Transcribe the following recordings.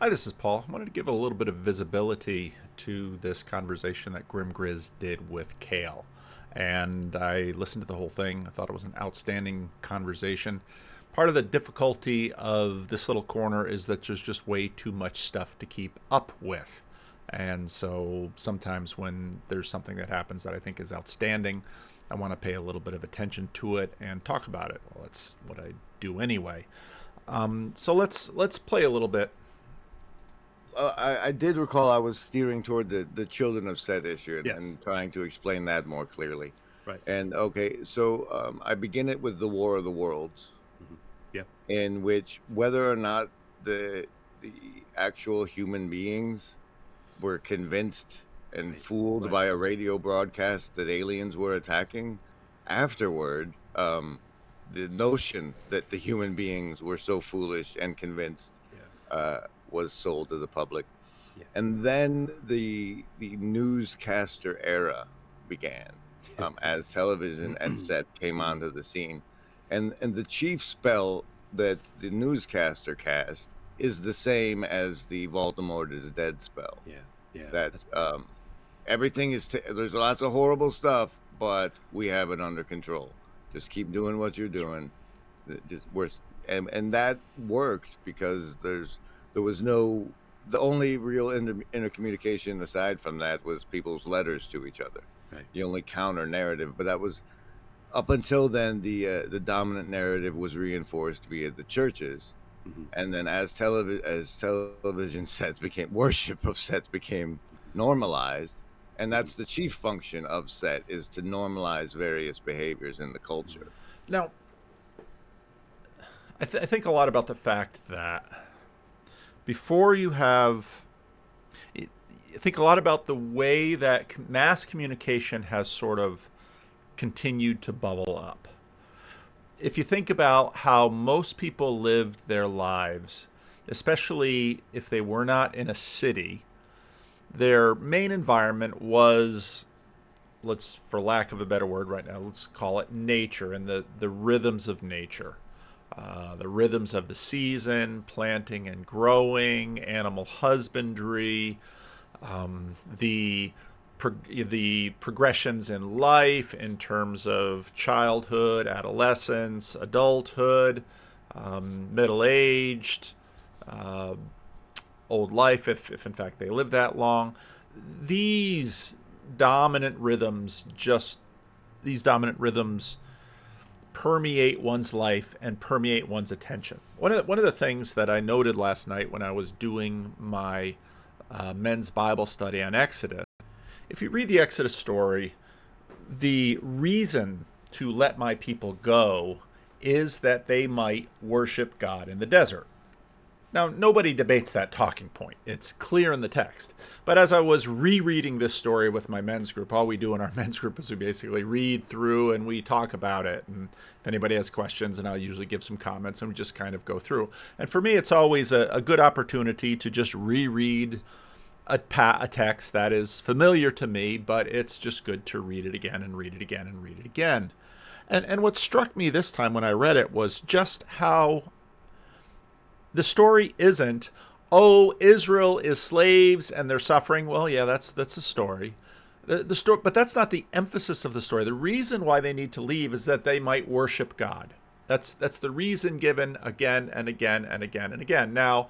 Hi, this is Paul. I wanted to give a little bit of visibility to this conversation that Griz did with Kale. And I listened to the whole thing. I thought it was an outstanding conversation. Part of the difficulty of this little corner is that there's just way too much stuff to keep up with. And so sometimes when there's something that happens that I think is outstanding, I want to pay a little bit of attention to it and talk about it. Well, that's what I do anyway. So let's play a little bit. I did recall I was steering toward the children of Set issue Yes. and trying to explain that more clearly. Right. And okay, so I begin it with the War of the Worlds, Mm-hmm. Yeah. in which whether or not the actual human beings were convinced and Right. fooled Right. by a radio broadcast that aliens were attacking, afterward, the notion that the human beings were so foolish and convinced Yeah. was sold to the public. Yeah. And then the newscaster era began, as television and set came onto the scene. And the chief spell that the newscaster cast is the same as the Voldemort is dead spell. Yeah. Yeah. That everything is there's lots of horrible stuff, but we have it under control. Just keep doing what you're doing. And that worked because there was no, the only real intercommunication aside from that was people's letters to each other. Right. The only counter narrative, but that was up until then. The dominant narrative was reinforced via the churches, and then as television sets became worship of sets became normalized, and that's the chief function of set, is to normalize various behaviors in the culture. Now, I think a lot about the fact that before you have, I think a lot about the way that mass communication has sort of continued to bubble up. If you think about how most people lived their lives, especially if they were not in a city, their main environment was, let's, for lack of a better word right now, let's call it nature and the rhythms of nature. The rhythms of the season, planting and growing, animal husbandry, the progressions in life in terms of childhood, adolescence, adulthood, middle-aged, uh, old life, if in fact they live that long. These dominant rhythms just these dominant rhythms permeate one's life and permeate one's attention. One of the things that I noted last night when I was doing my men's Bible study on Exodus, if you read the Exodus story, the reason to let my people go is that they might worship God in the desert. Now, nobody debates that talking point. It's clear in the text. But as I was rereading this story with my men's group, all we do in our men's group is we basically read through and we talk about it. And if anybody has questions, and I'll usually give some comments, and we just kind of go through. And for me, it's always a good opportunity to just reread a text that is familiar to me, but it's just good to read it again and read it again and read it again. And what struck me this time when I read it was just how the story isn't, oh, Israel is slaves and they're suffering. Well, yeah, that's a story. The story, but that's not the emphasis of the story. The reason why they need to leave is that they might worship God. That's the reason given again and again and again and again. Now,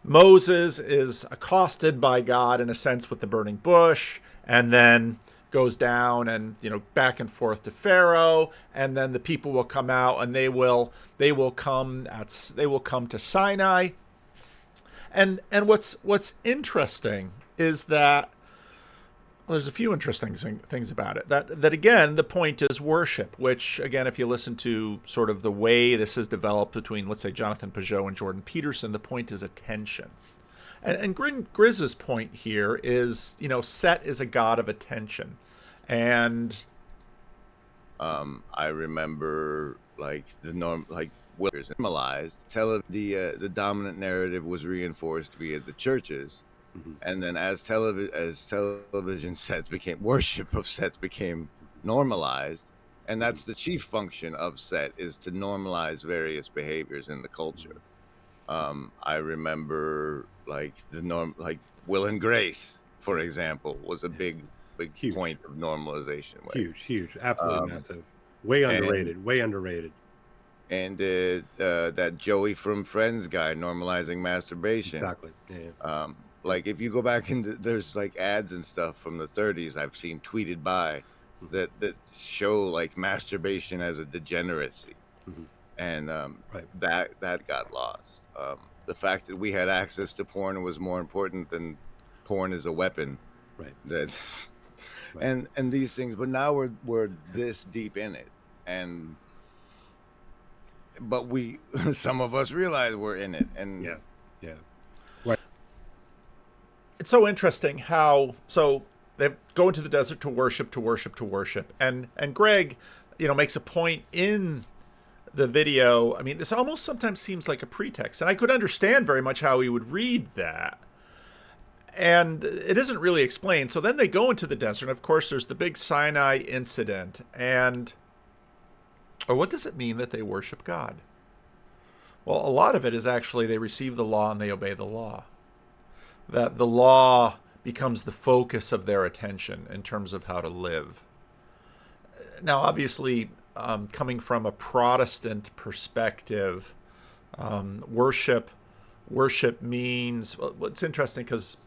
Moses is accosted by God in a sense with the burning bush, and then goes down and back and forth to Pharaoh, and then the people will come out and they will come to Sinai. And what's interesting is that, well, there's a few interesting things about it. That again, the point is worship, which again, if you listen to sort of the way this is developed between, let's say, Jonathan Peugeot and Jordan Peterson, the point is attention. And Griz's point here is, Set is a god of attention. And I remember was normalized. The dominant narrative was reinforced via the churches, and then as television sets became worship of sets became normalized, and that's the chief function of set, is to normalize various behaviors in the culture. I remember like the norm, like Will and Grace, for example, was a big Huge. point of normalization. Huge, absolutely massive. Way underrated. And that Joey from Friends guy normalizing masturbation. Exactly. Yeah. Like if you go back into, there's like ads and stuff from the 30s I've seen tweeted by that show like masturbation as a degeneracy, and Right. that got lost. The fact that we had access to porn was more important than porn as a weapon. Right. That's Right. and these things, but now we're this deep in it, and but we some of us realize we're in it, and yeah. It's so interesting how they go into the desert to worship, and Greg, makes a point in the video. I mean, this almost sometimes seems like a pretext, and I could understand very much how he would read that. And it isn't really explained. So then they go into the desert, and of course, there's the big Sinai incident. And what does it mean that they worship God? Well, a lot of it is actually they receive the law and they obey the law. That the law becomes the focus of their attention in terms of how to live. Now, obviously, coming from a Protestant perspective, worship means, well, it's interesting because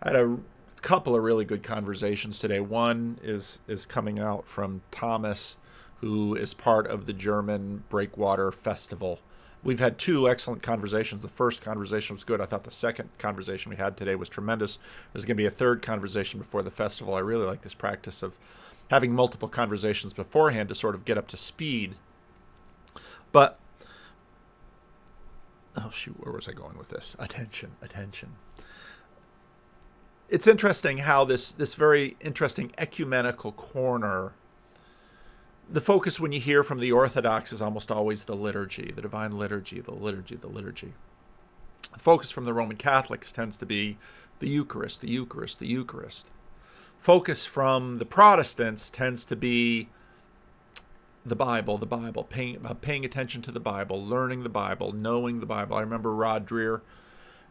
I had a couple of really good conversations today. One is coming out from Thomas, who is part of the German Breakwater Festival. We've had two excellent conversations. The first conversation was good. I thought the second conversation we had today was tremendous. There's going to be a third conversation before the festival. I really like this practice of having multiple conversations beforehand to sort of get up to speed. But, oh shoot, where was I going with this? Attention. It's interesting how this very interesting ecumenical corner, the focus when you hear from the Orthodox is almost always the liturgy, the divine liturgy, the liturgy. The focus from the Roman Catholics tends to be the Eucharist. Focus from the Protestants tends to be the Bible, paying attention to the Bible, learning the Bible, knowing the Bible. I remember Rod Dreher,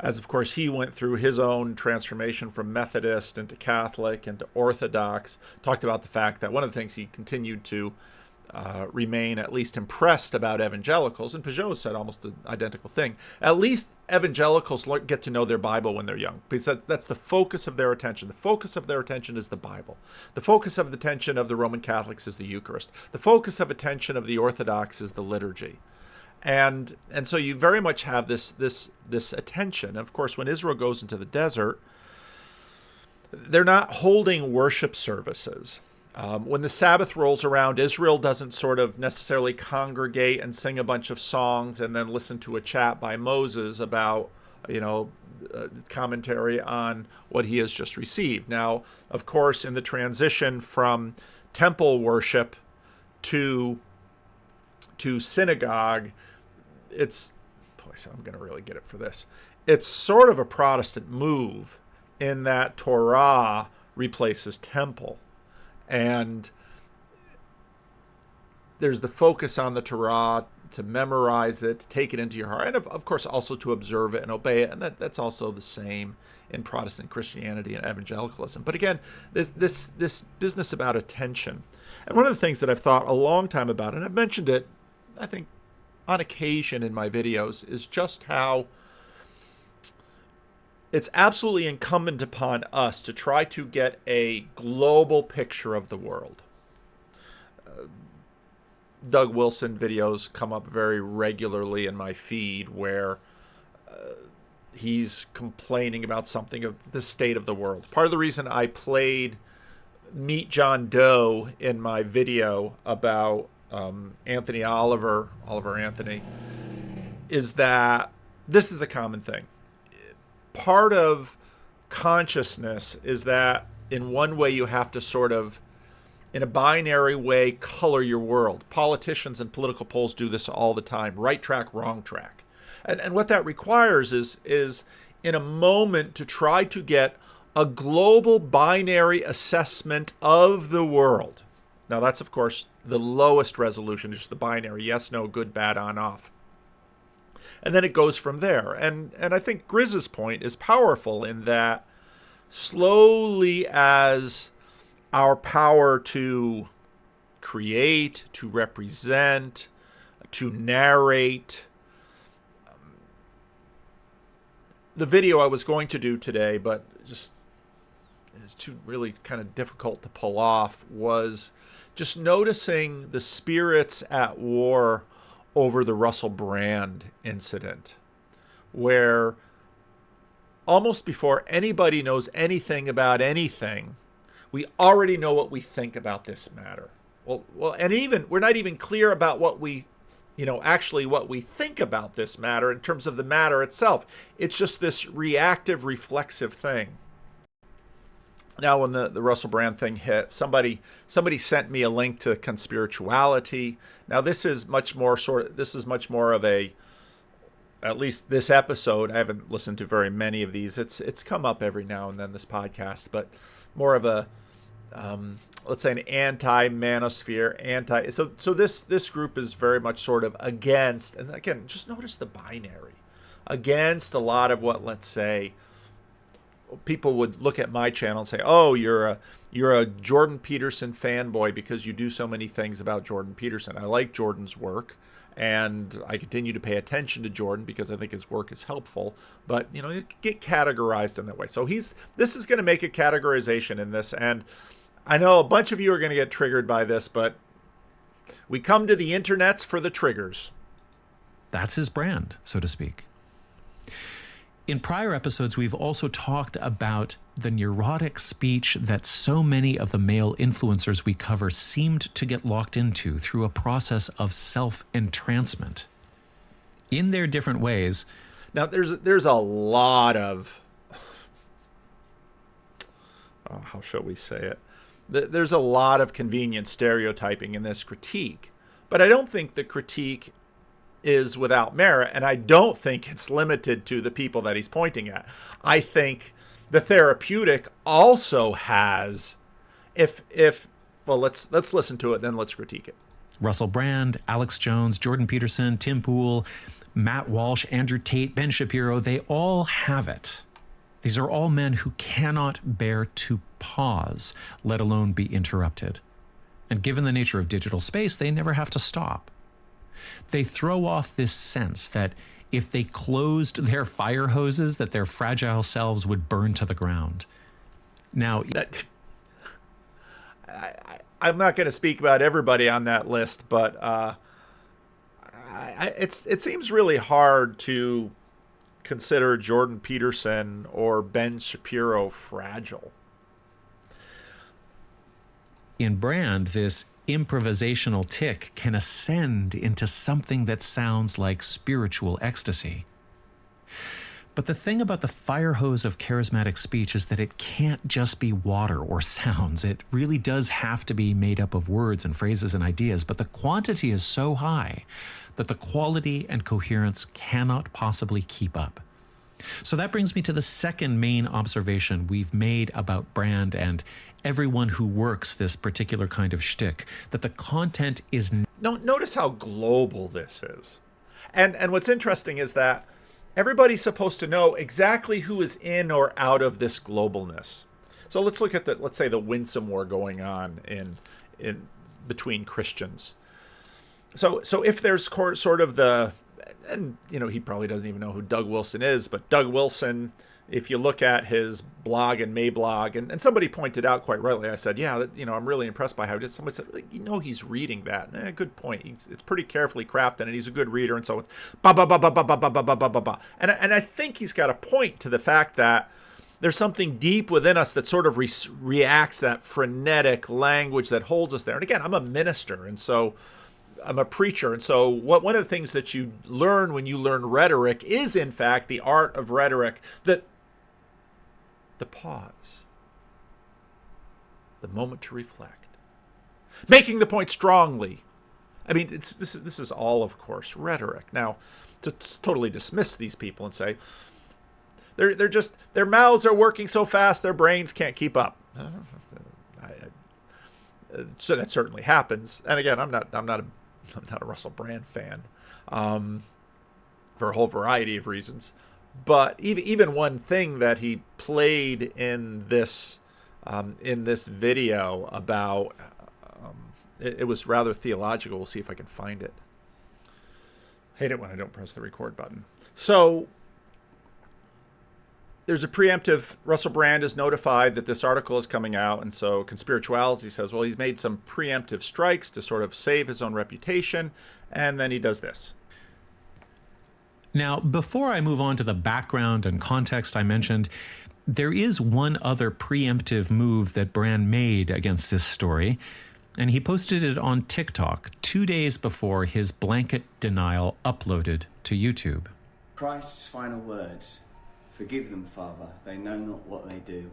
as of course he went through his own transformation from Methodist into Catholic into Orthodox, talked about the fact that one of the things he continued to remain at least impressed about evangelicals, and Peugeot said almost the identical thing. At least evangelicals get to know their Bible when they're young, because that's the focus of their attention. The focus of their attention is the Bible. The focus of the attention of the Roman Catholics is the Eucharist. The focus of attention of the Orthodox is the liturgy. And so you very much have this attention. Of course, when Israel goes into the desert, they're not holding worship services. When the Sabbath rolls around, Israel doesn't sort of necessarily congregate and sing a bunch of songs and then listen to a chat by Moses about, commentary on what he has just received. Now, of course, in the transition from temple worship to synagogue, I'm going to really get it for this. It's sort of a Protestant move in that Torah replaces temple. And there's the focus on the Torah, to memorize it, to take it into your heart, and of course also to observe it and obey it. And that's also the same in Protestant Christianity and evangelicalism. But again, this business about attention. And one of the things that I've thought a long time about, and I've mentioned it, I think, on occasion in my videos, is just how it's absolutely incumbent upon us to try to get a global picture of the world. Doug Wilson videos come up very regularly in my feed where he's complaining about something of the state of the world. Part of the reason I played Meet John Doe in my video about Anthony Oliver Anthony, is that this is a common thing. Part of consciousness is that in one way you have to sort of, in a binary way, color your world. Politicians and political polls do this all the time. Right track, wrong track. And what that requires is in a moment to try to get a global binary assessment of the world. Now that's, of course, the lowest resolution, just the binary, yes, no, good, bad, on, off. And then it goes from there. And I think Griz's point is powerful in that slowly, as our power to create, to represent, to narrate, the video I was going to do today, but just it's too really kind of difficult to pull off, was just noticing the spirits at war over the Russell Brand incident, where almost before anybody knows anything about anything, we already know what we think about this matter. Well, and even we're not even clear about what we, actually what we think about this matter in terms of the matter itself. It's just this reactive, reflexive thing. Now, when the Russell Brand thing hit, somebody sent me a link to Conspirituality. Now, this is much more of a, at least this episode, I haven't listened to very many of these. It's come up every now and then, this podcast, but more of a, let's say, an anti-manosphere, So this group is very much sort of against, and again, just notice the binary, against a lot of what, let's say, people would look at my channel and say, "Oh, you're a Jordan Peterson fanboy because you do so many things about Jordan Peterson." I like Jordan's work, and I continue to pay attention to Jordan because I think his work is helpful. But you get categorized in that way. So this is going to make a categorization in this, and I know a bunch of you are going to get triggered by this, but we come to the internets for the triggers. That's his brand, so to speak. In prior episodes, we've also talked about the neurotic speech that so many of the male influencers we cover seemed to get locked into through a process of self-entrancement. In their different ways. Now, there's a lot of, how shall we say it? There's a lot of convenient stereotyping in this critique, but I don't think the critique is without merit, and I don't think it's limited to the people that he's pointing at. I think the therapeutic also has, well, let's listen to it, then let's critique it. Russell Brand, Alex Jones, Jordan Peterson, Tim Pool, Matt Walsh, Andrew Tate, Ben Shapiro, they all have it. These are all men who cannot bear to pause, let alone be interrupted. And given the nature of digital space, they never have to stop. They throw off this sense that if they closed their fire hoses, that their fragile selves would burn to the ground. Now, I'm not going to speak about everybody on that list, but it seems really hard to consider Jordan Peterson or Ben Shapiro fragile. In Brand, this improvisational tick can ascend into something that sounds like spiritual ecstasy. But the thing about the fire hose of charismatic speech is that it can't just be water or sounds. It really does have to be made up of words and phrases and ideas, but the quantity is so high that the quality and coherence cannot possibly keep up. So that brings me to the second main observation we've made about Brand and everyone who works this particular kind of shtick, that the content is... Notice how global this is. And what's interesting is that everybody's supposed to know exactly who is in or out of this globalness. So let's look at let's say the winsome war going on in between Christians. So if there's sort of and he probably doesn't even know who Doug Wilson is, but Doug Wilson, if you look at his blog and Mayblog, and somebody pointed out quite rightly, I said, yeah, I'm really impressed by how he did. Somebody said, he's reading that. Good point. It's pretty carefully crafted, and he's a good reader, and so it's ba ba ba ba ba ba ba ba ba ba ba ba. And I think he's got a point to the fact that there's something deep within us that sort of reacts that frenetic language that holds us there. And again, I'm a minister, and so I'm a preacher, and so one of the things that you learn when you learn rhetoric is, in fact, the art of rhetoric, the pause, the moment to reflect, making the point strongly. I mean, this is all, of course, rhetoric. Now, to totally dismiss these people and say they're just, their mouths are working so fast their brains can't keep up. So that certainly happens. And again, I'm not a Russell Brand fan. for a whole variety of reasons. But even one thing that he played in this video about, it was rather theological. We'll see if I can find it. Hate it when I don't press the record button. So there's a preemptive, Russell Brand is notified that this article is coming out, and so Conspirituality says, well, he's made some preemptive strikes to sort of save his own reputation, and then he does this. Now, before I move on to the background and context I mentioned, there is one other preemptive move that Brand made against this story, and he posted it on TikTok 2 days before his blanket denial uploaded to YouTube. Christ's final words, "Forgive them, Father, they know not what they do."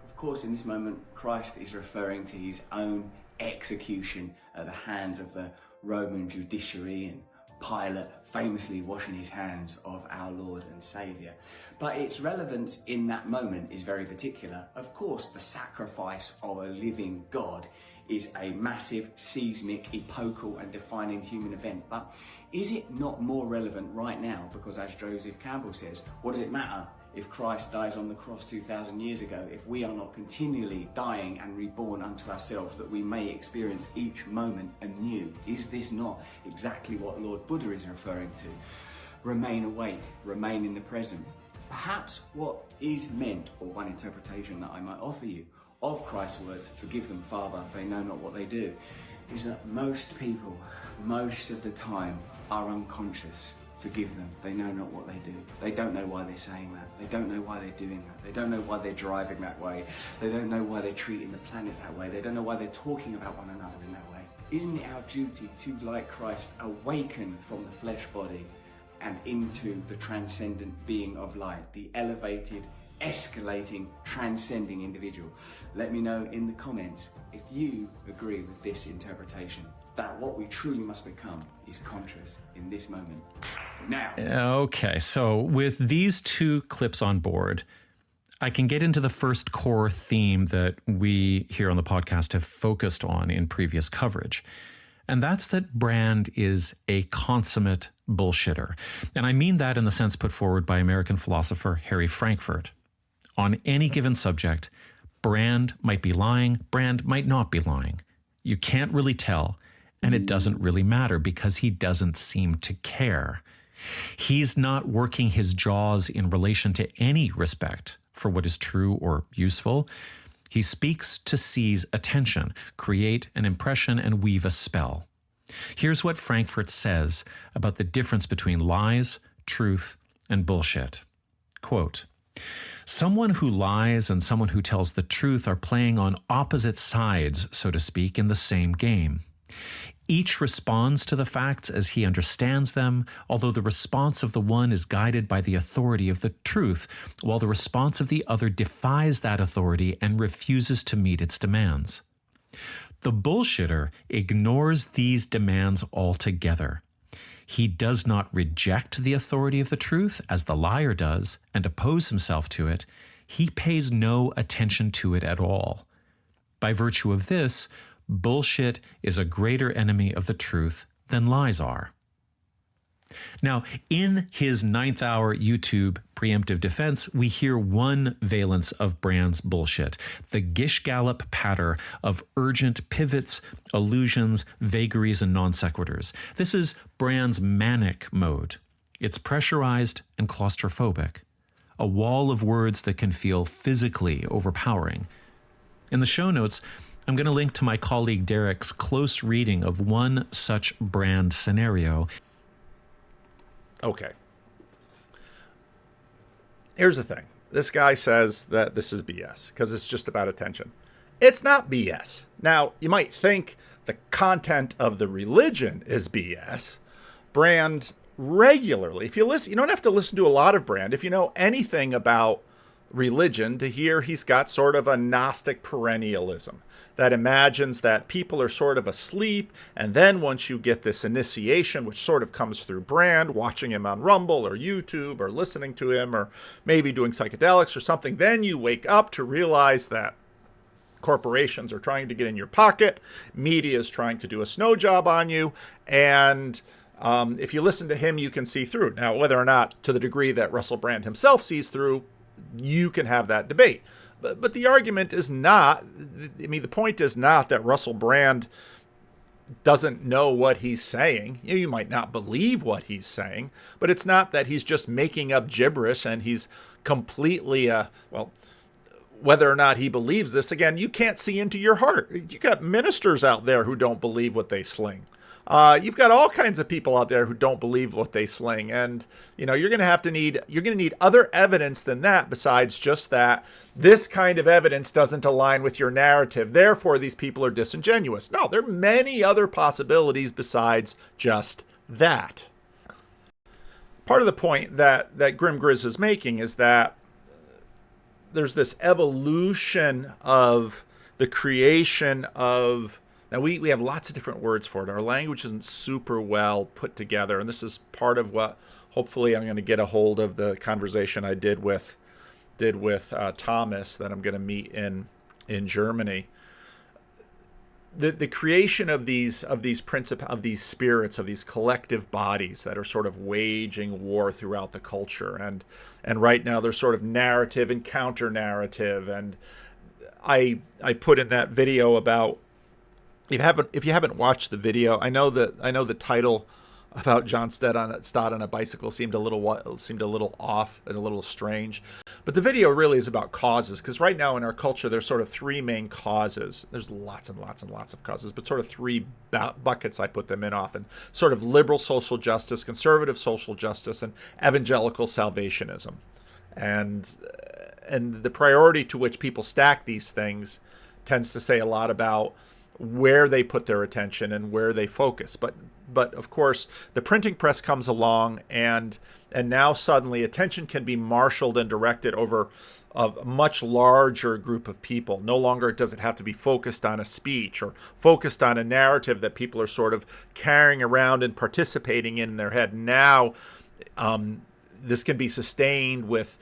Of course, in this moment, Christ is referring to his own execution at the hands of the Roman judiciary and Pilate famously washing his hands of our Lord and Saviour. But its relevance in that moment is very particular. Of course, the sacrifice of a living God is a massive, seismic, epochal and defining human event. But is it not more relevant right now? Because as Joseph Campbell says, what does it matter if Christ dies on the cross 2,000 years ago, if we are not continually dying and reborn unto ourselves, that we may experience each moment anew? Is this not exactly what Lord Buddha is referring to? Remain awake, remain in the present. Perhaps what is meant, or one interpretation that I might offer you, of Christ's words, "Forgive them, Father, they know not what they do," is that most people, most of the time, are unconscious. Forgive them, they know not what they do. They don't know why they're saying that. They don't know why they're doing that. They don't know why they're driving that way. They don't know why they're treating the planet that way. They don't know why they're talking about one another in that way. Isn't it our duty to, like Christ, awaken from the flesh body and into the transcendent being of light, the elevated, escalating, transcending individual? Let me know in the comments if you agree with this interpretation, that what we truly must become is conscious in this moment. Now. Okay, so with these two clips on board, I can get into the first core theme that we here on the podcast have focused on in previous coverage. And that's that Brand is a consummate bullshitter. And I mean that in the sense put forward by American philosopher Harry Frankfurt. On any given subject, Brand might be lying, Brand might not be lying. You can't really tell, and it doesn't really matter because he doesn't seem to care. He's not working his jaws in relation to any respect for what is true or useful. He speaks to seize attention, create an impression, and weave a spell. Here's what Frankfurt says about the difference between lies, truth, and bullshit. Quote, "Someone who lies and someone who tells the truth are playing on opposite sides, so to speak, in the same game. Each responds to the facts as he understands them, although the response of the one is guided by the authority of the truth, while the response of the other defies that authority and refuses to meet its demands. The bullshitter ignores these demands altogether. He does not reject the authority of the truth, as the liar does, and oppose himself to it. He pays no attention to it at all. By virtue of this, bullshit is a greater enemy of the truth than lies are." Now, in his 9th hour YouTube preemptive defense, we hear one valence of Brand's bullshit, the gish-gallop patter of urgent pivots, allusions, vagaries, and non sequiturs. This is Brand's manic mode. It's pressurized and claustrophobic, a wall of words that can feel physically overpowering. In the show notes, I'm going to link to my colleague Derek's close reading of one such Brand scenario. Okay. Here's the thing. This guy says that this is BS because it's just about attention. It's not BS. Now, you might think the content of the religion is BS. Brand regularly, if you listen, you don't have to listen to a lot of Brand. If you know anything about religion, to hear he's got sort of a Gnostic perennialism that imagines that people are sort of asleep, and then once you get this initiation, which sort of comes through Brand, watching him on Rumble or YouTube or listening to him or maybe doing psychedelics or something, then you wake up to realize that corporations are trying to get in your pocket, media is trying to do a snow job on you, and If you listen to him, you can see through. Now, whether or not to the degree that Russell Brand himself sees through, you can have that debate. But the argument is not, I mean, the point is not that Russell Brand doesn't know what he's saying. You might not believe what he's saying, but it's not that he's just making up gibberish and he's completely, well, whether or not he believes this, again, you can't see into your heart. You got ministers out there who don't believe what they sling. You've got all kinds of people out there who don't believe what they sling, and you're going to need other evidence than that besides just that this kind of evidence doesn't align with your narrative. Therefore, these people are disingenuous. No, there are many other possibilities besides just that. Part of the point that Griz is making is that there's this evolution of the creation of. Now, we have lots of different words for it. Our language isn't super well put together, and this is part of what hopefully I'm going to get a hold of the conversation I did with Thomas that I'm going to meet in Germany. The creation of these spirits, of these collective bodies that are sort of waging war throughout the culture, and right now there's sort of narrative and counter narrative, and I put in that video about. If you haven't watched the video, I know the title about John Stott on a bicycle seemed a little off and a little strange, but the video really is about causes, because right now in our culture there's sort of three main causes. There's lots and lots and lots of causes, but sort of three buckets I put them in often: sort of liberal social justice, conservative social justice, and evangelical salvationism, and the priority to which people stack these things tends to say a lot about where they put their attention and where they focus. But of course, the printing press comes along, and now suddenly attention can be marshaled and directed over a much larger group of people. No longer does it have to be focused on a speech or focused on a narrative that people are sort of carrying around and participating in their head. Now, this can be sustained with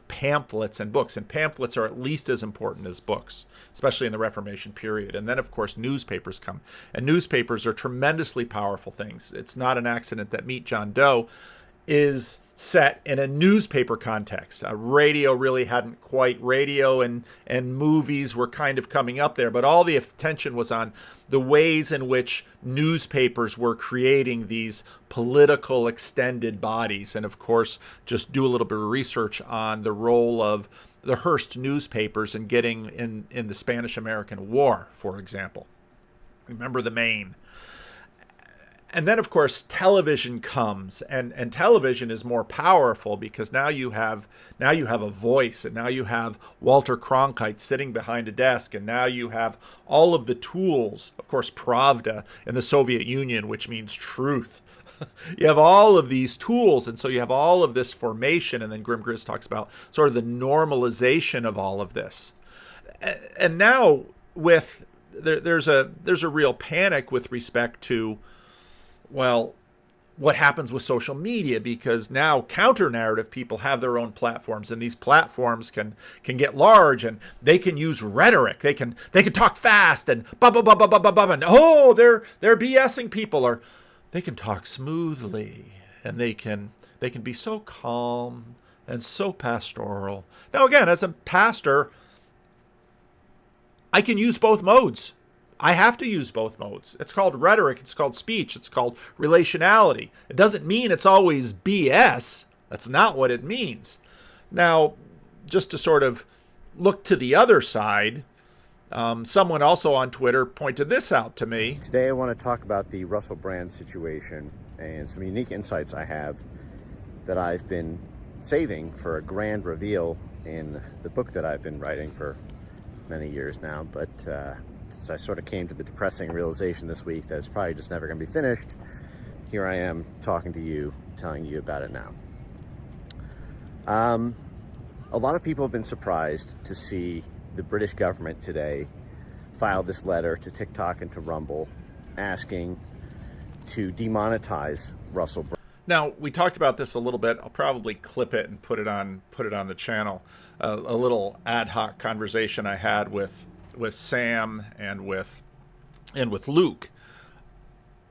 pamphlets and books, and pamphlets are at least as important as books, especially in the Reformation period. And then, of course, newspapers come, and newspapers are tremendously powerful things. It's not an accident that Meet John Doe is set in a newspaper context. Radio really hadn't quite. Radio and movies were kind of coming up there, but all the attention was on the ways in which newspapers were creating these political extended bodies. And of course, just do a little bit of research on the role of the Hearst newspapers in getting in the Spanish-American War, for example. Remember the Maine. And then, of course, television comes, and television is more powerful because now you have a voice, and now you have Walter Cronkite sitting behind a desk, and now you have all of the tools, of course, Pravda in the Soviet Union, which means truth. You have all of these tools, and so you have all of this formation, and then Griz talks about sort of the normalization of all of this. And now there's a real panic with respect to, well, what happens with social media, because now counter-narrative people have their own platforms, and these platforms can get large, and they can use rhetoric. They can talk fast and blah blah blah blah blah blah blah, and oh, they're BSing people, or they can talk smoothly, and they can be so calm and so pastoral. Now, again, as a pastor, I can use both modes. I have to use both modes. It's called rhetoric. It's called speech. It's called relationality. It doesn't mean it's always BS. That's not what it means. Now, just to sort of look to the other side, someone also on Twitter pointed this out to me. Today I want to talk about the Russell Brand situation and some unique insights I have that I've been saving for a grand reveal in the book that I've been writing for many years now, but I sort of came to the depressing realization this week that it's probably just never going to be finished. Here I am talking to you, telling you about it now. A lot of people have been surprised to see the British government today file this letter to TikTok and to Rumble asking to demonetize Russell Brand. Now, we talked about this a little bit. I'll probably clip it and put it on the channel. A little ad hoc conversation I had with Sam and with Luke.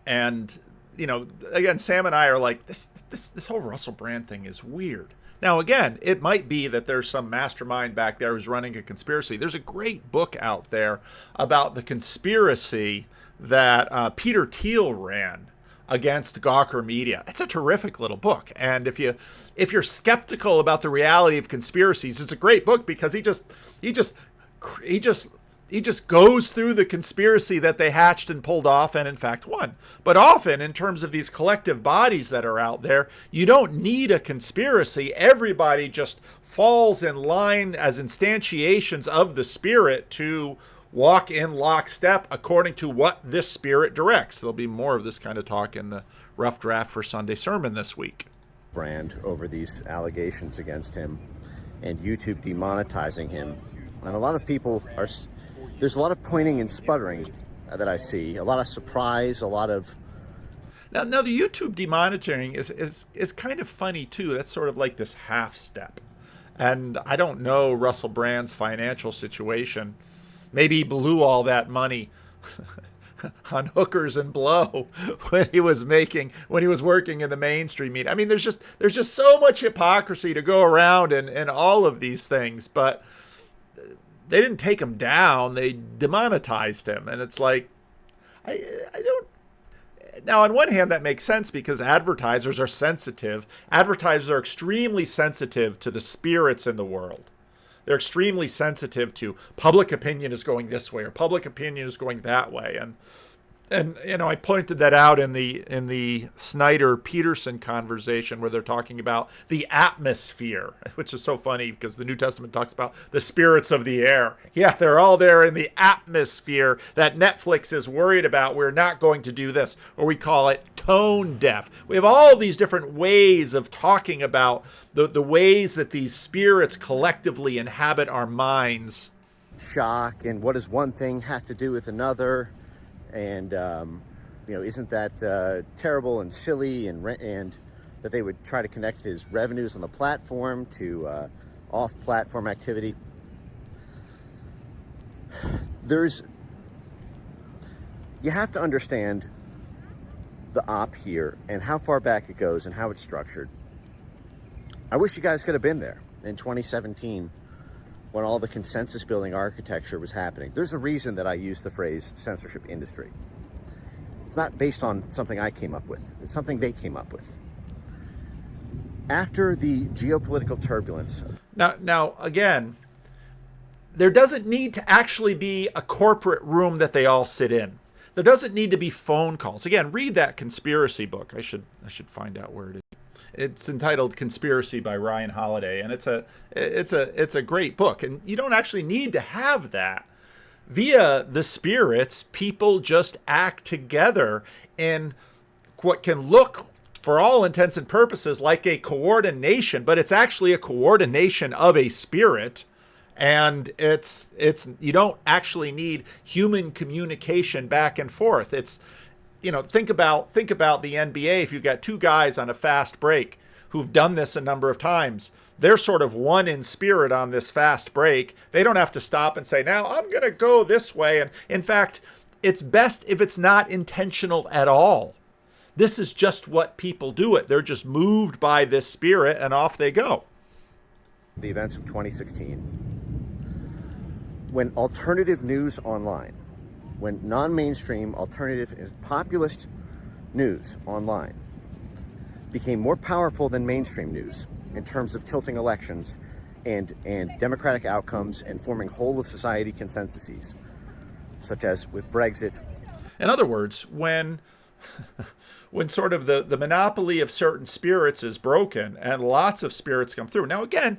And again, Sam and I are like, this whole Russell Brand thing is weird. Now, again, it might be that there's some mastermind back there who's running a conspiracy. There's a great book out there about the conspiracy that Peter Thiel ran against Gawker Media. It's a terrific little book. And if you're skeptical about the reality of conspiracies, it's a great book because he just goes through the conspiracy that they hatched and pulled off and in fact won. But often in terms of these collective bodies that are out there, you don't need a conspiracy. Everybody just falls in line as instantiations of the spirit to walk in lockstep according to what this spirit directs. There'll be more of this kind of talk in the rough draft for Sunday sermon this week. Brand over these allegations against him and YouTube demonetizing him. And a lot of people are... There's a lot of pointing and sputtering that I see, a lot of surprise, a lot of... Now the YouTube demonitoring is kind of funny, too. That's sort of like this half step. And I don't know Russell Brand's financial situation. Maybe he blew all that money on hookers and blow when he was working in the mainstream media. I mean, there's just so much hypocrisy to go around in all of these things, but they didn't take him down, they demonetized him. And it's like, I don't... Now, on one hand, that makes sense because advertisers are sensitive. Advertisers are extremely sensitive to the spirits in the world. They're extremely sensitive to public opinion is going this way or public opinion is going that way. And I pointed that out in the Snyder-Peterson conversation where they're talking about the atmosphere, which is so funny because the New Testament talks about the spirits of the air. Yeah, they're all there in the atmosphere that Netflix is worried about. We're not going to do this, or we call it tone deaf. We have all these different ways of talking about the ways that these spirits collectively inhabit our minds. Shock, and what does one thing have to do with another? And, isn't that terrible and silly and that they would try to connect his revenues on the platform to off-platform activity? You have to understand the op here and how far back it goes and how it's structured. I wish you guys could have been there in 2017 when all the consensus building architecture was happening. There's a reason that I use the phrase censorship industry. It's not based on something I came up with. It's something they came up with. After the geopolitical turbulence. Now again, there doesn't need to actually be a corporate room that they all sit in. There doesn't need to be phone calls. Again, read that conspiracy book. I should find out where it is. It's entitled Conspiracy by Ryan Holiday, and it's a great book. And you don't actually need to have that. Via the spirits, people just act together in what can look, for all intents and purposes, like a coordination, but it's actually a coordination of a spirit. And it's you don't actually need human communication back and forth. It's think about the NBA. If you've got two guys on a fast break who've done this a number of times, they're sort of one in spirit on this fast break. They don't have to stop and say, now I'm going to go this way. And in fact, it's best if it's not intentional at all. This is just what people do it. They're just moved by this spirit and off they go. The events of 2016, when alternative news online, when non-mainstream, alternative, populist news online became more powerful than mainstream news in terms of tilting elections and democratic outcomes and forming whole of society consensuses, such as with Brexit. In other words, when sort of the monopoly of certain spirits is broken and lots of spirits come through. Now, again,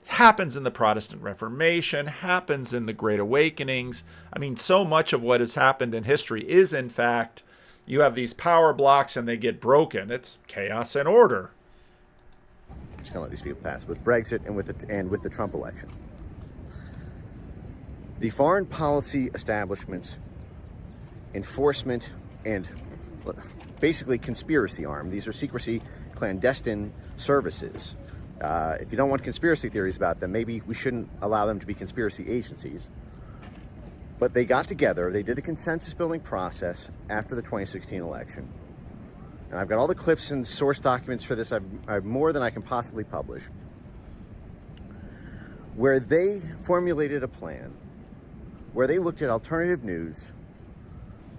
happens in the Protestant Reformation, happens in the Great Awakenings. I mean, so much of what has happened in history is, in fact, you have these power blocks and they get broken. It's chaos and order. Just gonna let these people pass with Brexit and with the Trump election. The foreign policy establishment's enforcement and basically conspiracy arm. These are secrecy, clandestine services. If you don't want conspiracy theories about them, maybe we shouldn't allow them to be conspiracy agencies. But they got together, they did a consensus building process after the 2016 election. and I've got all the clips and source documents for this. I have more than I can possibly publish, where they formulated a plan where they looked at alternative news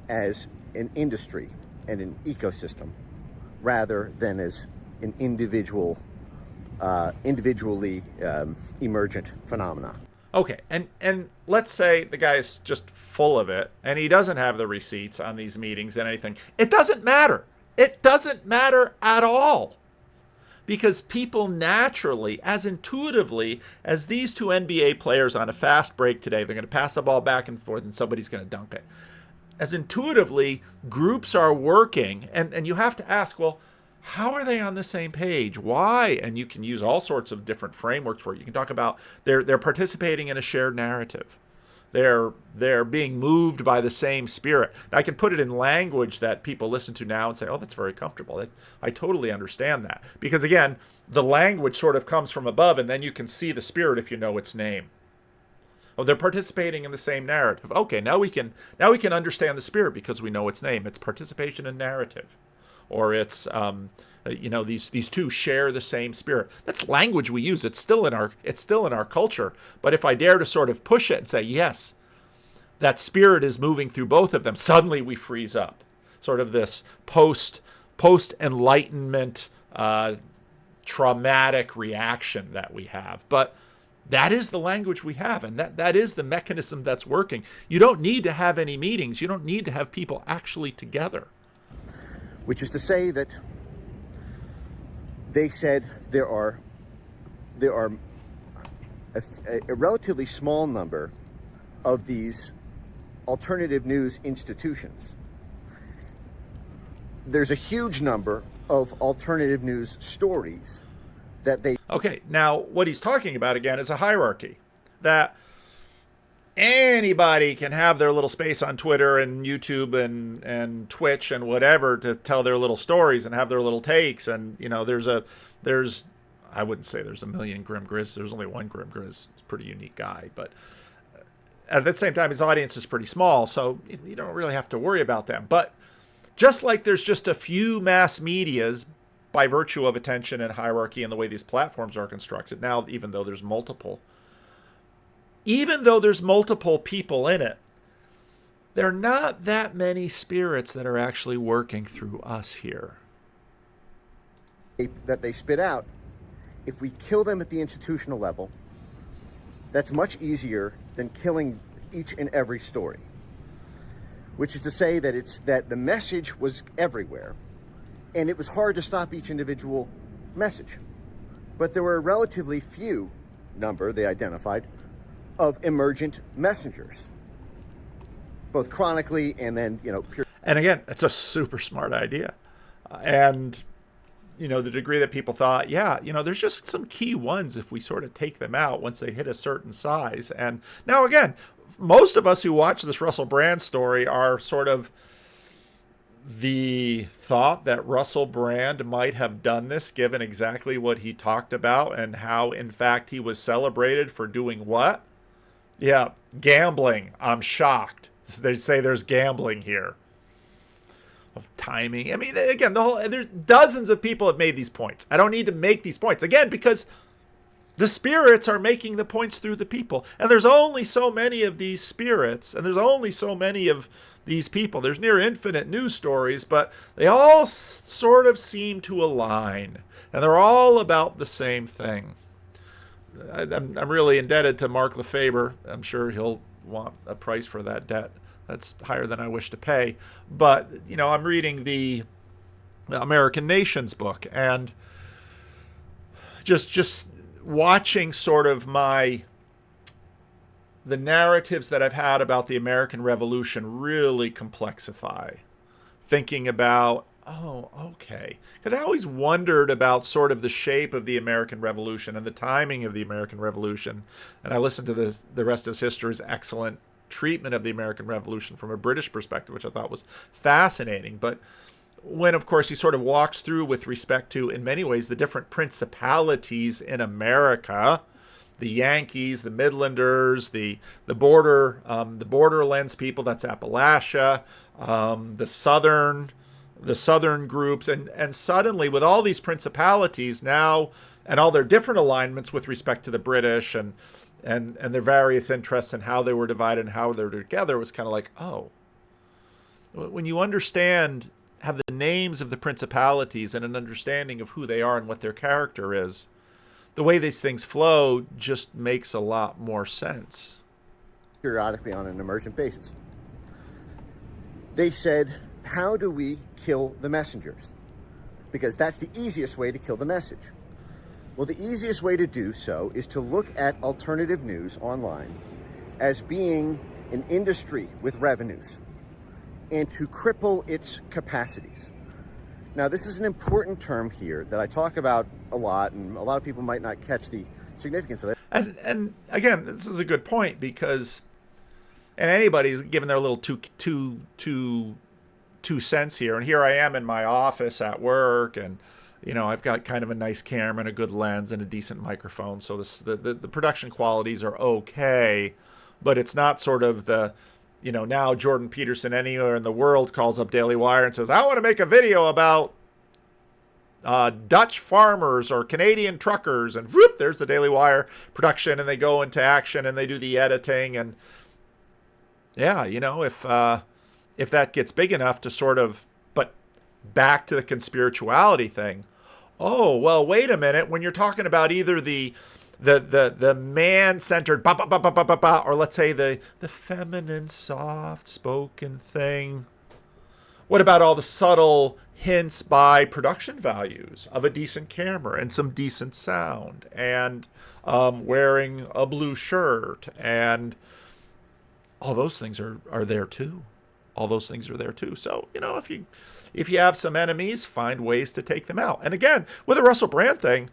as an industry and an ecosystem rather than as an individually emergent phenomena. Okay, and let's say the guy is just full of it, and he doesn't have the receipts on these meetings and anything. It doesn't matter. It doesn't matter at all. Because people naturally, as intuitively as these two NBA players on a fast break today, they're going to pass the ball back and forth and somebody's going to dunk it. As intuitively, groups are working, and you have to ask, well, how are they on the same page? Why? And you can use all sorts of different frameworks for it. You can talk about they're participating in a shared narrative. They're being moved by the same spirit. I can put it in language that people listen to now and say, oh, that's very comfortable. I totally understand that. Because again, the language sort of comes from above, and then you can see the spirit if you know its name. Oh, they're participating in the same narrative. Okay, now we can understand the spirit because we know its name. It's participation in narrative. Or it's these two share the same spirit. That's language we use. It's still in our culture. But if I dare to sort of push it and say, yes, that spirit is moving through both of them, suddenly we freeze up. Sort of this post enlightenment traumatic reaction that we have. But that is the language we have, and that is the mechanism that's working. You don't need to have any meetings. You don't need to have people actually together. Which is to say that they said there are a relatively small number of these alternative news institutions. There's a huge number of alternative news stories that they... Okay, now what he's talking about again is a hierarchy. That anybody can have their little space on Twitter and YouTube and Twitch and whatever to tell their little stories and have their little takes. And, there's I wouldn't say there's a million Grim Griz. There's only one Grim Griz. He's a pretty unique guy. But at the same time, his audience is pretty small, so you don't really have to worry about them. But just like there's just a few mass medias by virtue of attention and hierarchy and the way these platforms are constructed, now even though there's multiple people in it, there are not that many spirits that are actually working through us here. That they spit out, if we kill them at the institutional level, that's much easier than killing each and every story. Which is to say that the message was everywhere, and it was hard to stop each individual message. But there were a relatively few number, they identified, of emergent messengers, both chronically and then, pure. And again, it's a super smart idea. And, the degree that people thought, there's just some key ones if we sort of take them out once they hit a certain size. And now, again, most of us who watch this Russell Brand story are sort of the thought that Russell Brand might have done this given exactly what he talked about and how, in fact, he was celebrated for doing what? Yeah, gambling. I'm shocked. They say there's gambling here. Of timing. I mean, again, there's dozens of people have made these points. I don't need to make these points. Again, because the spirits are making the points through the people. And there's only so many of these spirits, and there's only so many of these people. There's near infinite news stories, but they all sort of seem to align. And they're all about the same thing. I'm really indebted to Mark Lefebvre. I'm sure he'll want a price for that debt. That's higher than I wish to pay. But, I'm reading the American Nations book, and just watching sort of the narratives that I've had about the American Revolution really complexify. Thinking about, oh, okay. Because I always wondered about sort of the shape of the American Revolution and the timing of the American Revolution. And I listened to The Rest is History's excellent treatment of the American Revolution from a British perspective, which I thought was fascinating. But when, of course, he sort of walks through with respect to, in many ways, the different principalities in America, the Yankees, the Midlanders, the borderlands people, that's Appalachia, the southern the southern groups, and suddenly with all these principalities now and all their different alignments with respect to the British and their various interests and how they were divided and how they were together, it was kind of like, oh, when you understand, have the names of the principalities and an understanding of who they are and what their character is, the way these things flow just makes a lot more sense. Periodically on an emergent basis. They said, how do we kill the messengers? Because that's the easiest way to kill the message. Well, the easiest way to do so is to look at alternative news online as being an industry with revenues and to cripple its capacities. Now, this is an important term here that I talk about a lot, and a lot of people might not catch the significance of it. And again, this is a good point because, and anybody's given their little two cents here. And here I am in my office at work, and I've got kind of a nice camera and a good lens and a decent microphone, so the production qualities are okay, but it's not sort of the, now Jordan Peterson anywhere in the world calls up Daily Wire and says, I want to make a video about Dutch farmers or Canadian truckers, and whoop, there's the Daily Wire production, and they go into action and they do the editing, and yeah, if that gets big enough to sort of, but back to the conspirituality thing. Oh, well, wait a minute. When you're talking about either the man-centered or let's say the feminine, soft-spoken thing. What about all the subtle hints by production values of a decent camera and some decent sound and wearing a blue shirt, and all those things are there too. All those things are there too. So, if you have some enemies, find ways to take them out. And again, with the Russell Brand thing,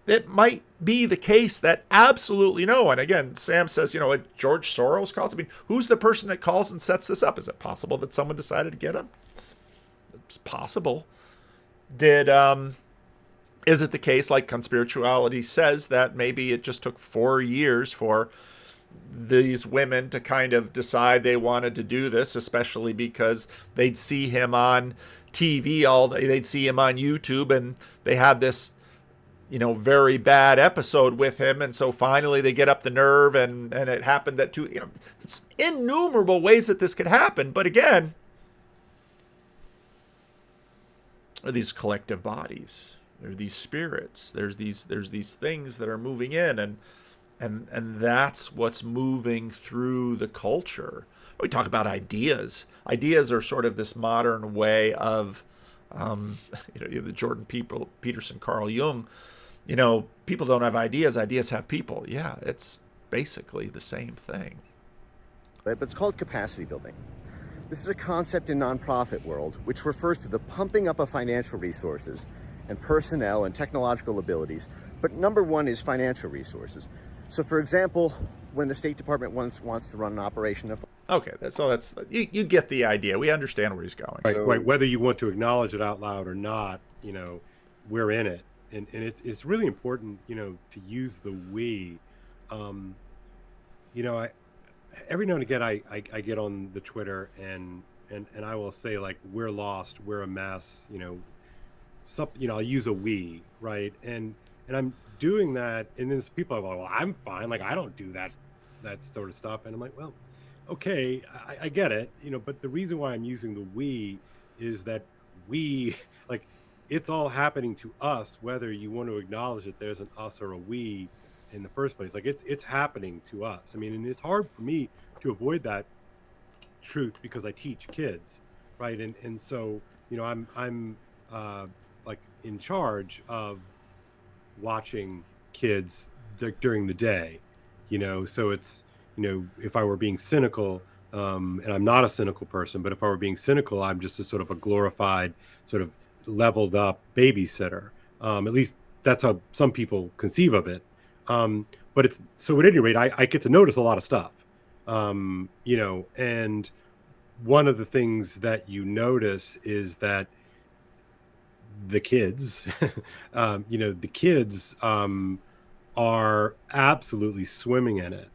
it might be the case that absolutely no one. Again, Sam says, George Soros calls. I mean, who's the person that calls and sets this up? Is it possible that someone decided to get him? It's possible. Is it the case, like conspirituality says, that maybe it just took 4 years for these women to kind of decide they wanted to do this, especially because they'd see him on TV all day, they'd see him on YouTube, and they had this, very bad episode with him, and so finally they get up the nerve, and it happened that it's innumerable ways that this could happen. But again, are these collective bodies, there are these spirits, there's these things that are moving in, and that's what's moving through the culture. We talk about ideas. Ideas are sort of this modern way of, the Jordan Peterson, Carl Jung. People don't have ideas. Ideas have people. Yeah, it's basically the same thing. But it's called capacity building. This is a concept in nonprofit world which refers to the pumping up of financial resources and personnel and technological abilities. But number one is financial resources. So, for example, when the State Department wants to run an operation of... Okay, that's you get the idea. We understand where he's going. Right. Whether you want to acknowledge it out loud or not, we're in it. And it's really important, to use the we. Every now and again, I get on the Twitter and I will say, like, we're lost, we're a mess, I'll use a we, right? And I'm doing that, and then people are like, well, I'm fine, like, I don't do that sort of stuff. And I'm like, well, okay, I get it, but the reason why I'm using the we is that we, like, it's all happening to us, whether you want to acknowledge that there's an us or a we in the first place. Like, it's happening to us. I mean, and it's hard for me to avoid that truth because I teach kids, right? And so, I'm like in charge of watching kids during the day, so it's, if I were being cynical, and I'm not a cynical person, but if I were being cynical, I'm just a sort of a glorified, sort of leveled up babysitter. At least that's how some people conceive of it. But it's, so at any rate, I get to notice a lot of stuff, and one of the things that you notice is that the kids, the kids are absolutely swimming in it.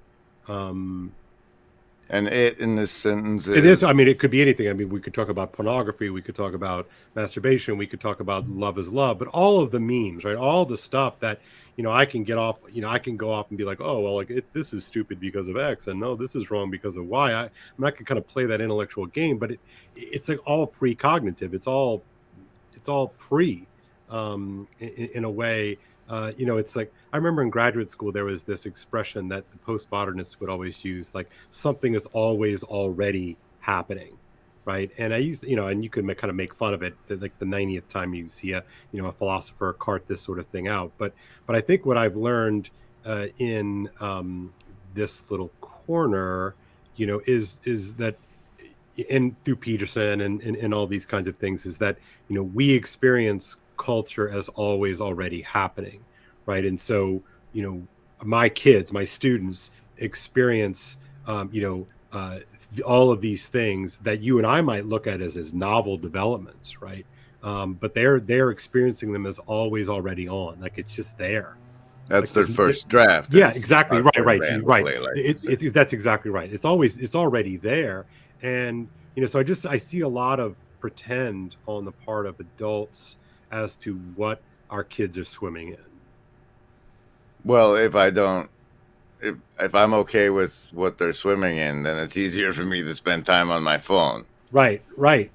And it in this sentence It is. I mean, it could be anything. I mean, we could talk about pornography. We could talk about masturbation. We could talk about love is love. But all of the memes, right? All the stuff that, I can get off. I can go off and be like, oh, well, like this is stupid because of X, and no, this is wrong because of Y. I mean, I can kind of play that intellectual game, but it's like all precognitive. It's all pre, in a way. It's like I remember in graduate school there was this expression that the postmodernists would always use, like something is always already happening, right? And I used, and you could kind of make fun of it, like the 90th time you see a philosopher cart this sort of thing out. But I think what I've learned in this little corner, is that, and through Peterson and all these kinds of things, is that we experience culture as always already happening, right? And so my kids, my students experience all of these things that you and I might look at as novel developments, right? But they're experiencing them as always already on, like it's just there. That's their first draft. Yeah, exactly. Right. Like That's exactly right. It's already there. And, so I see a lot of pretend on the part of adults as to what our kids are swimming in. Well, if I'm okay with what they're swimming in, then it's easier for me to spend time on my phone. Right. Well,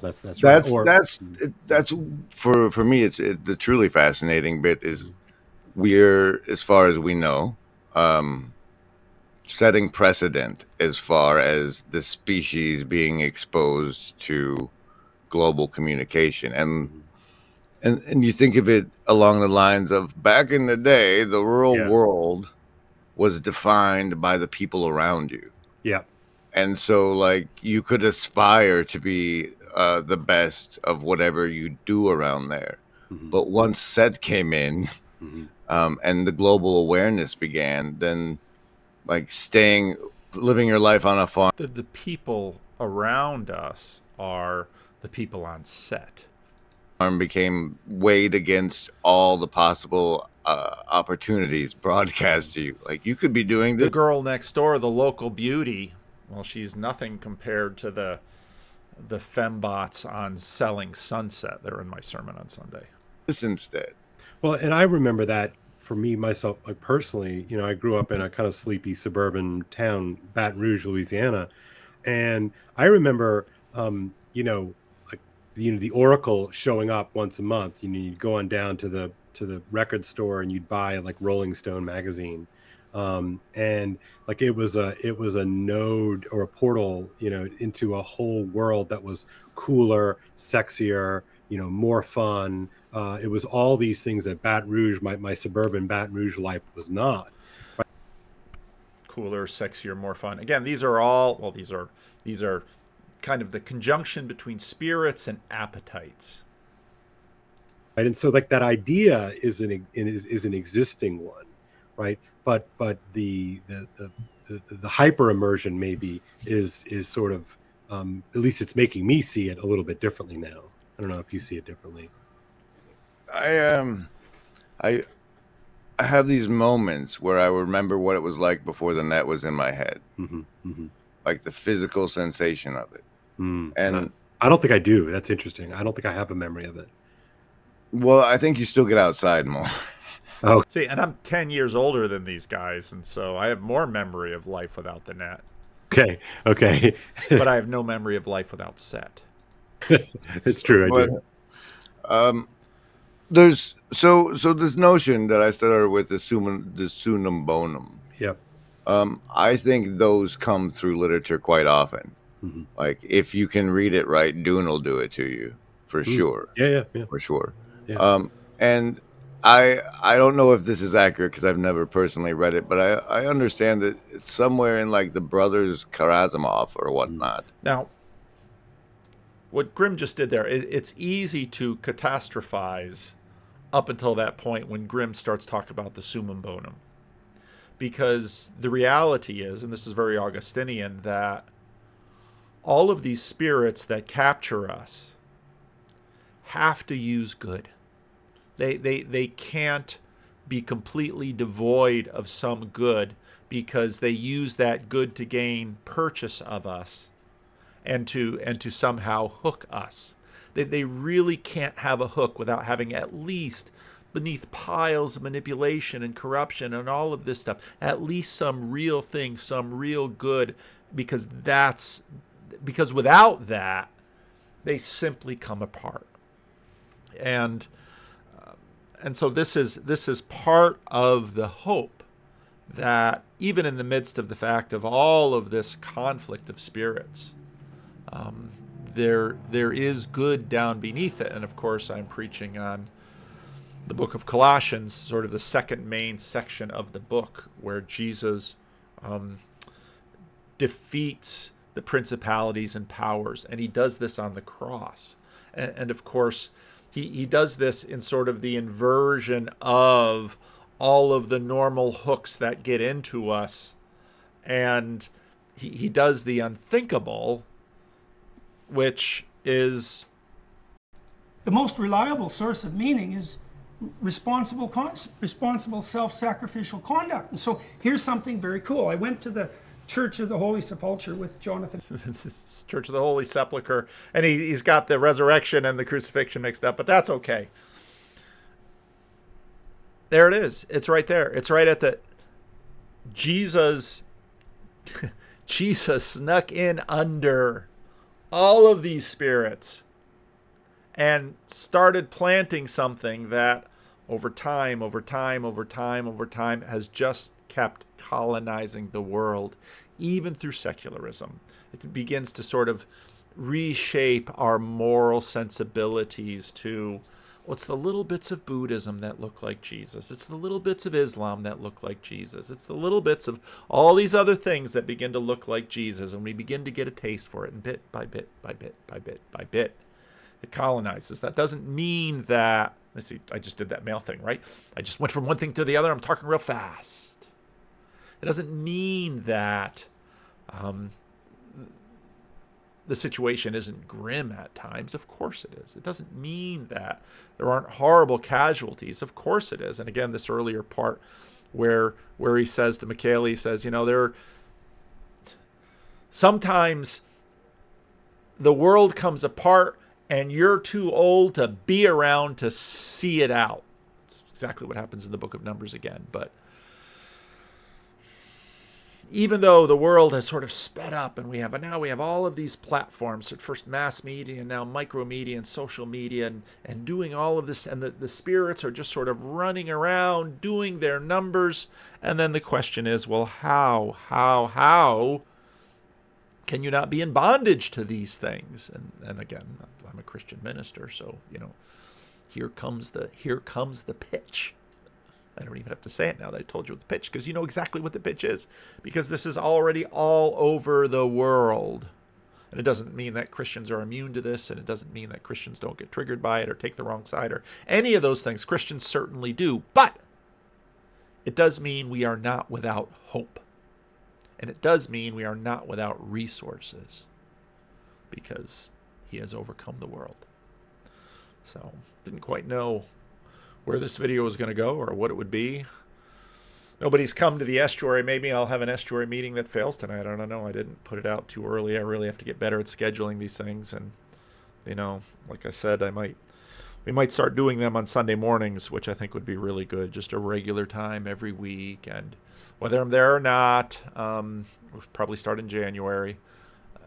that's right. That's for me. It's the truly fascinating bit is we're, as far as we know, setting precedent as far as the species being exposed to global communication. And you think of it along the lines of back in the day, the real world was defined by the people around you. Yeah. And so like you could aspire to be the best of whatever you do around there. Mm-hmm. But once set came in, and the global awareness began, then like living your life on a farm. The people around us are the people on set. Became weighed against all the possible opportunities broadcast to you. Like you could be doing this. The girl next door, the local beauty, well, she's nothing compared to the fembots on Selling Sunset. They're in my sermon on Sunday. This instead. Well, and I remember that for me, myself, like personally, I grew up in a kind of sleepy suburban town, Baton Rouge, Louisiana. And I remember, the Oracle showing up once a month. You'd go on down to the record store and you'd buy like Rolling Stone magazine, and like it was a node or a portal, into a whole world that was cooler, sexier, more fun. It was all these things that Baton Rouge, my suburban Baton Rouge life was not. Right? Cooler, sexier, more fun. Again, these are kind of the conjunction between spirits and appetites. Right, and so like that idea is an existing one, right? But the hyper immersion maybe is sort of at least it's making me see it a little bit differently now. I don't know if you see it differently. I have these moments where I remember what it was like before the net was in my head, like the physical sensation of it. And I don't think I do. That's interesting. I don't think I have a memory of it. Well, I think you still get outside more. Oh, see, and I'm 10 years older than these guys, and so I have more memory of life without the net. Okay. But I have no memory of life without set. It's true. I do. There's so this notion that I started with the sunum bonum. Yep. I think those come through literature quite often. Like if you can read it right, Dune will do it to you for sure. Yeah. For sure. Yeah. And I don't know if this is accurate because I've never personally read it, but I understand that it's somewhere in like the brothers Karamazov or whatnot. Now, what Grimm just did there, it's easy to catastrophize up until that point when Grimm starts talking about the summum bonum. Because the reality is, and this is very Augustinian, that all of these spirits that capture us have to use good. They can't be completely devoid of some good because they use that good to gain purchase of us and to somehow hook us. They really can't have a hook without having at least, beneath piles of manipulation and corruption and all of this stuff, at least some real thing, some real good, because without that, they simply come apart. And so this is part of the hope that even in the midst of the fact of all of this conflict of spirits, there is good down beneath it. And of course, I'm preaching on the book of Colossians, sort of the second main section of the book, where Jesus defeats the principalities and powers, and he does this on the cross. And of course, he does this in sort of the inversion of all of the normal hooks that get into us, and he does the unthinkable, which is the most reliable source of meaning is responsible self-sacrificial conduct. And so here's something very cool. I went to the Church of the Holy Sepulchre with Jonathan. Church of the Holy Sepulchre, and he's got the resurrection and the crucifixion mixed up, but that's okay. There it is. It's right there. It's right at the Jesus snuck in under all of these spirits and started planting something that over time has just kept colonizing the world, even through secularism. It begins to sort of reshape our moral sensibilities to what's the little bits of Buddhism that look like Jesus. It's the little bits of Islam that look like Jesus. It's the little bits of all these other things that begin to look like Jesus, and we begin to get a taste for it, and bit by bit by bit by bit by bit, it colonizes. That doesn't mean that, let's see, I just did that mail thing, right? I just went from one thing to the other. I'm talking real fast. It doesn't mean that the situation isn't grim at times. Of course it is. It doesn't mean that there aren't horrible casualties. Of course it is. And again, this earlier part where he says to Michaela, he says, there sometimes the world comes apart and you're too old to be around to see it out. It's exactly what happens in the book of Numbers again. But even though the world has sort of sped up and we have all of these platforms, at first mass media and now micro media and social media and doing all of this, and the spirits are just sort of running around doing their numbers. And then the question is, well, how can you not be in bondage to these things? And again, I'm a Christian minister, so here comes the pitch. I don't even have to say it now that I told you what the pitch, because you know exactly what the pitch is, because this is already all over the world. And it doesn't mean that Christians are immune to this, and it doesn't mean that Christians don't get triggered by it or take the wrong side or any of those things. Christians certainly do, but it does mean we are not without hope. And it does mean we are not without resources, because he has overcome the world. So, didn't quite know where this video was going to go or what it would be. Nobody's come to the estuary. Maybe I'll have an estuary meeting that fails tonight. I don't know. I didn't put it out too early. I really have to get better at scheduling these things. And, like I said, we might start doing them on Sunday mornings, which I think would be really good. Just a regular time every week. And whether I'm there or not, we'll probably start in January.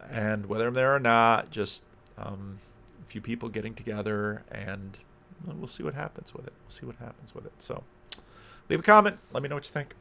And whether I'm there or not, just a few people getting together, and we'll see what happens with it. So leave a comment. Let me know what you think.